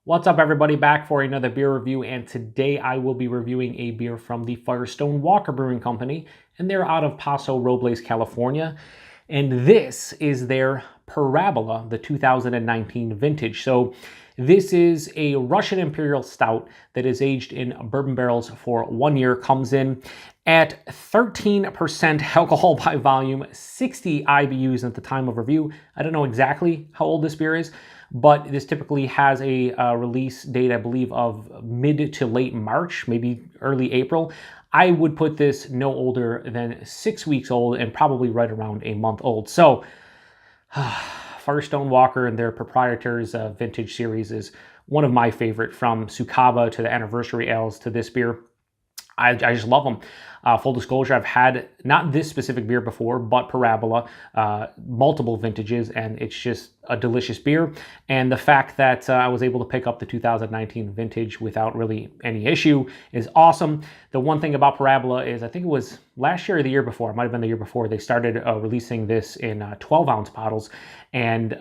What's up, everybody? Back for another beer review, and today I will be reviewing a beer from the Firestone Walker Brewing Company, and they're out of Paso Robles, California, and this is their Parabola, the 2019 vintage. So this is a Russian Imperial Stout that is aged in bourbon barrels for 1 year, comes in at 13% alcohol by volume, 60 IBUs at the time of review. I don't know exactly how old this beer is, but this typically has a release date, I believe, of mid to late March, maybe early April. I would put this no older than 6 weeks old and probably right around a month old. So Firestone Walker and their Proprietor's vintage series is one of my favorite, from Sukaba to the anniversary ales to this beer. I just love them. Full disclosure, I've had not this specific beer before, but Parabola, multiple vintages, and it's just a delicious beer. And the fact that I was able to pick up the 2019 vintage without really any issue is awesome. The one thing about Parabola is, I think it was last year or the year before, it might have been the year before, they started releasing this in 12-ounce bottles. And,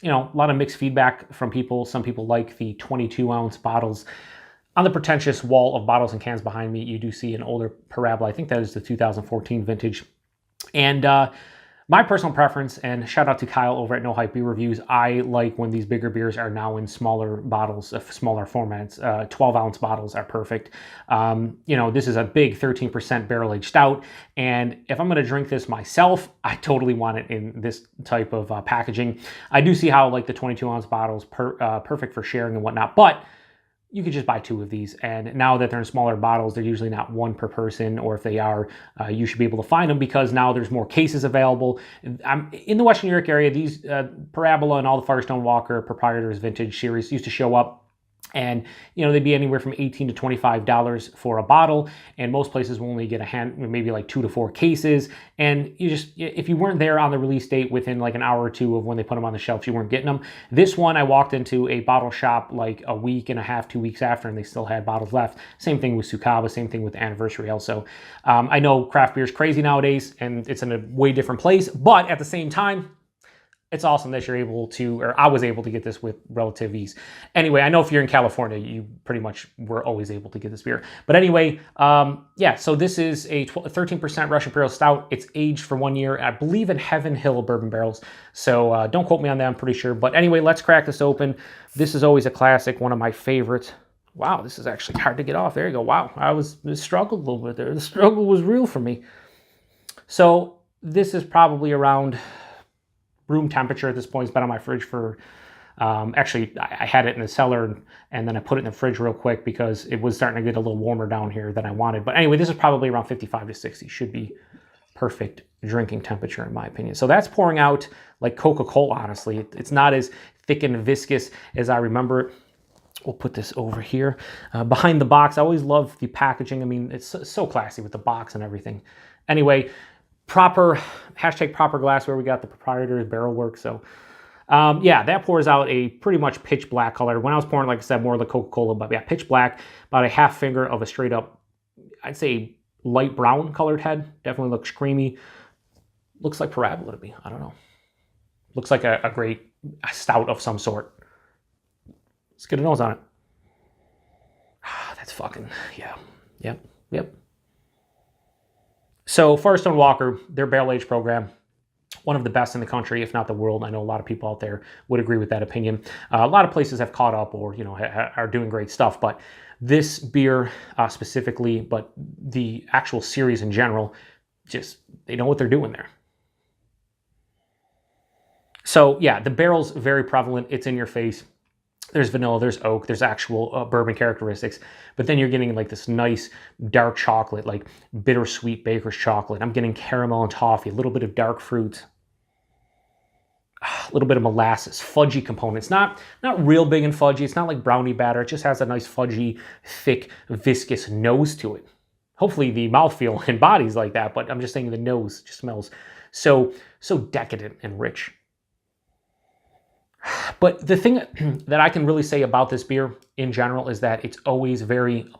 you know, a lot of mixed feedback from people. Some people like the 22-ounce bottles. On the pretentious wall of bottles and cans behind me, you do see an older Parabola. I think that is the 2014 vintage. And my personal preference, and shout out to Kyle over at No Hype Beer Reviews, I like when these bigger beers are now in smaller bottles, smaller formats. 12-ounce bottles are perfect. You know, this is a big 13% barrel-aged stout, and if I'm going to drink this myself, I totally want it in this type of packaging. I do see how, like, the 22-ounce bottles perfect for sharing and whatnot, but you could just buy 2 of these, and now that they're in smaller bottles, they're usually not 1 per person, or if they are, you should be able to find them because now there's more cases available. In the Western New York area, these Parabola and all the Firestone Walker Proprietors vintage series used to show up, and you know, they'd be anywhere from $18 to $25 for a bottle, and most places will only get maybe like 2 to 4 cases. And you just, if you weren't there on the release date within like an hour or 2 of when they put them on the shelves, you weren't getting them. This one, I walked into a bottle shop like a week and a half, 2 weeks after, and they still had bottles left. Same thing with Sukaba, same thing with the anniversary also. I know craft beer is crazy nowadays, and it's in a way different place, but at the same time, it's awesome that you're able to, or I was able to get this with relative ease. Anyway, I know if you're in California, you pretty much were always able to get this beer. But anyway, yeah, so this is a 13% Russian Imperial Stout. It's aged for 1 year, I believe, in Heaven Hill bourbon barrels. So don't quote me on that, I'm pretty sure. But anyway, let's crack this open. This is always a classic, one of my favorites. Wow, this is actually hard to get off. There you go. Wow, I struggled a little bit there. The struggle was real for me. So this is probably around room temperature at this point. It's been on my fridge for, actually, I had it in the cellar and then I put it in the fridge real quick because it was starting to get a little warmer down here than I wanted. But anyway, this is probably around 55 to 60. Should be perfect drinking temperature in my opinion. So that's pouring out like Coca-Cola, honestly. It's not as thick and viscous as I remember it. We'll put this over here. Behind the box, I always love the packaging. I mean, it's so classy with the box and everything. Anyway, proper glassware. We got the Proprietor's barrel work. So yeah, that pours out a pretty much pitch black color. When I was pouring, like I said, more like Coca-Cola, but yeah, pitch black, about a half finger of a straight up, I'd say light brown colored head. Definitely looks creamy. Looks like Parabola to me. I don't know. Looks like a great stout of some sort. Let's get a nose on it. That's fucking, yeah. Yep. So Firestone Walker, their barrel-aged program, one of the best in the country, if not the world. I know a lot of people out there would agree with that opinion. A lot of places have caught up, or, you know, are doing great stuff, but this beer specifically, but the actual series in general, just, they know what they're doing there. So yeah, the barrel's very prevalent. It's in your face. There's vanilla, there's oak, there's actual bourbon characteristics, but then you're getting like this nice dark chocolate, like bittersweet baker's chocolate. I'm getting caramel and toffee, a little bit of dark fruit, a little bit of molasses, fudgy components. Not real big and fudgy. It's not like brownie batter. It just has a nice fudgy, thick, viscous nose to it. Hopefully the mouthfeel and body's like that, but I'm just saying the nose just smells so decadent and rich. But the thing that I can really say about this beer in general is that it's always very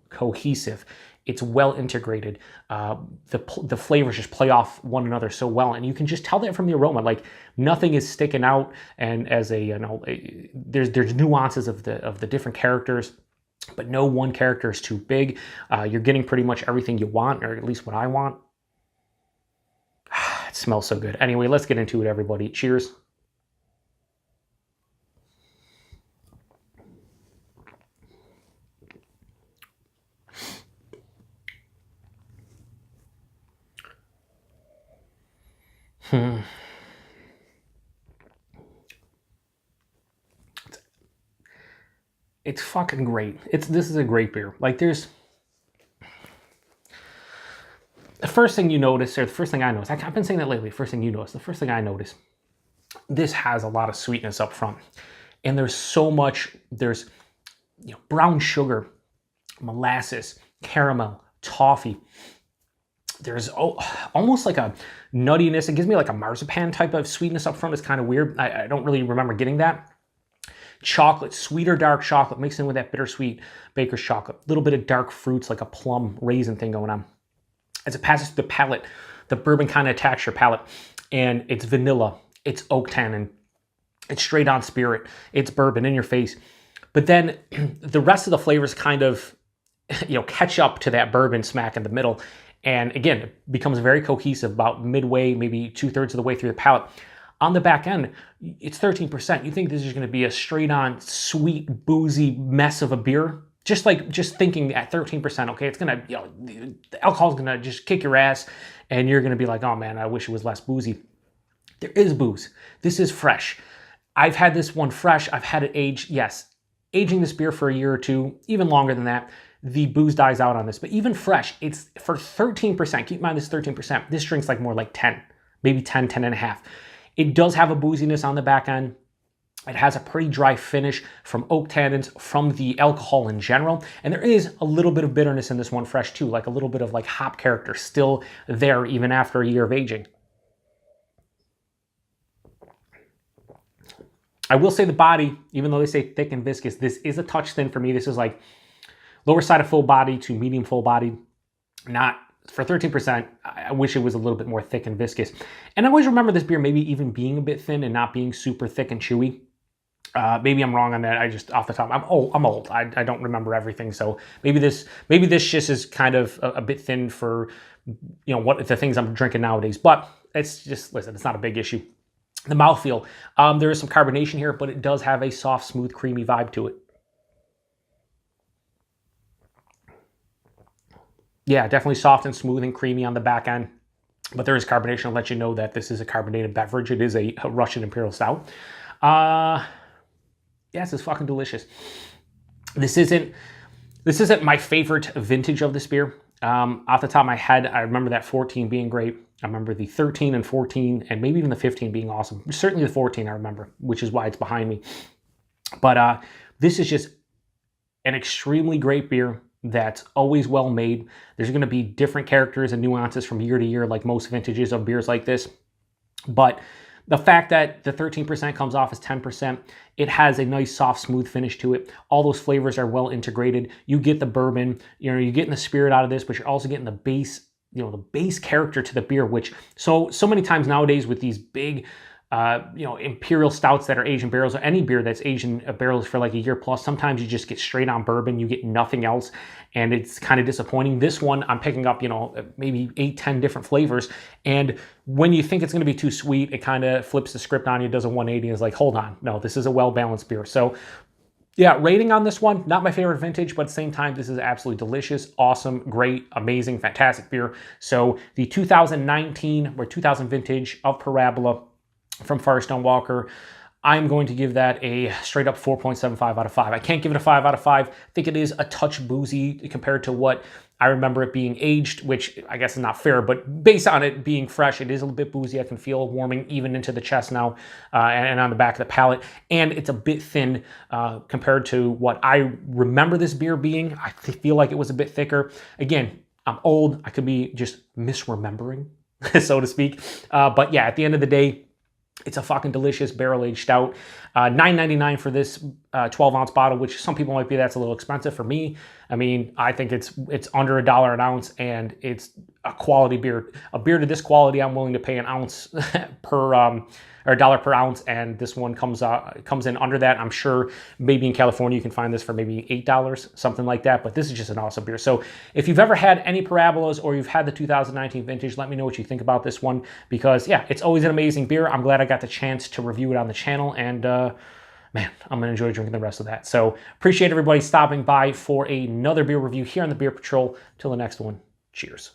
cohesive. It's well integrated. The flavors just play off one another so well, and you can just tell that from the aroma. Like nothing is sticking out, and as there's nuances of the different characters, but no one character is too big. You're getting pretty much everything you want, or at least what I want. It smells so good. Anyway, let's get into it, everybody. Cheers. It's fucking great. This is a great beer. Like there's the first thing you notice, or the first thing I notice, I've been saying that lately, first thing you notice, the first thing I notice, this has a lot of sweetness up front. And there's so much, there's brown sugar, molasses, caramel, toffee. There's almost like a nuttiness. It gives me like a marzipan type of sweetness up front. It's kind of weird. I don't really remember getting that. Chocolate, sweet or dark chocolate mixed in with that bittersweet baker's chocolate. A little bit of dark fruits like a plum raisin thing going on. As it passes through the palate, the bourbon kind of attacks your palate. And it's vanilla, it's oak tannin, it's straight on spirit, it's bourbon in your face. But then the rest of the flavors kind of catch up to that bourbon smack in the middle. And again, it becomes very cohesive about midway, maybe 2/3 of the way through the palate. On the back end, it's 13%. You think this is going to be a straight-on, sweet, boozy mess of a beer? Just thinking at 13%, okay, it's going to, the alcohol's going to just kick your ass, and you're going to be like, oh man, I wish it was less boozy. There is booze. This is fresh. I've had this one fresh. I've had it aged. Yes, aging this beer for a year or two, even longer than that, the booze dies out on this. But even fresh, it's for 13%. Keep in mind this is 13%. This drink's like more like 10, maybe 10, 10 and a half. It does have a booziness on the back end. It has a pretty dry finish from oak tannins, from the alcohol in general. And there is a little bit of bitterness in this one fresh too, like a little bit of like hop character still there even after a year of aging. I will say the body, even though they say thick and viscous, this is a touch thin for me. This is like lower side of full body to medium full body. Not for 13%, I wish it was a little bit more thick and viscous. And I always remember this beer maybe even being a bit thin and not being super thick and chewy. Maybe I'm wrong on that. I just off the top, I'm old. I don't remember everything. So maybe this just is kind of a bit thin for what the things I'm drinking nowadays. But it's just, listen, it's not a big issue. The mouthfeel, there is some carbonation here, but it does have a soft, smooth, creamy vibe to it. Yeah, definitely soft and smooth and creamy on the back end. But there is carbonation to let you know that this is a carbonated beverage. It is a Russian Imperial Stout. Yes, it's fucking delicious. This isn't my favorite vintage of this beer. Off the top of my head, I remember that 14 being great. I remember the 13 and 14 and maybe even the 15 being awesome. Certainly the 14 I remember, which is why it's behind me. But this is just an extremely great beer that's always well made. There's going to be different characters and nuances from year to year, like most vintages of beers like this. But the fact that the 13% comes off as 10%, it has a nice, soft, smooth finish to it. All those flavors are well integrated. You get the bourbon, you're getting the spirit out of this, but you're also getting the base, the base character to the beer, which so many times nowadays with these big, imperial stouts that are aged in barrels, or any beer that's aged in barrels for like a year plus, sometimes you just get straight on bourbon, you get nothing else, and it's kind of disappointing. This one, I'm picking up, maybe 8, 10 different flavors, and when you think it's going to be too sweet, it kind of flips the script on you, does a 180, and is like, hold on, no, this is a well-balanced beer. So yeah, rating on this one, not my favorite vintage, but at the same time, this is absolutely delicious, awesome, great, amazing, fantastic beer. So the 2019 or 2000 vintage of Parabola from Firestone Walker, I'm going to give that a straight up 4.75 out of 5. I can't give it a 5 out of 5. I think it is a touch boozy compared to what I remember it being aged, which I guess is not fair, but based on it being fresh, it is a little bit boozy. I can feel warming even into the chest now and on the back of the palate. And it's a bit thin compared to what I remember this beer being. I feel like it was a bit thicker. Again, I'm old. I could be just misremembering, so to speak. But yeah, at the end of the day, It's a fucking delicious barrel-aged stout. $9.99 for this 12-ounce bottle, which some people might be that's a little expensive. For me, I mean, I think it's under $1 an ounce, and it's a quality beer. A beer to this quality, I'm willing to pay an ounce per or $1 per ounce, and this one comes in under that. I'm sure maybe in California you can find this for maybe $8, something like that, but this is just an awesome beer. So if you've ever had any Parabolas or you've had the 2019 vintage, let me know what you think about this one, because yeah, it's always an amazing beer. I'm glad I got the chance to review it on the channel, and man, I'm gonna enjoy drinking the rest of that. So appreciate everybody stopping by for another beer review here on the Beer Patrol. Till the next one, cheers.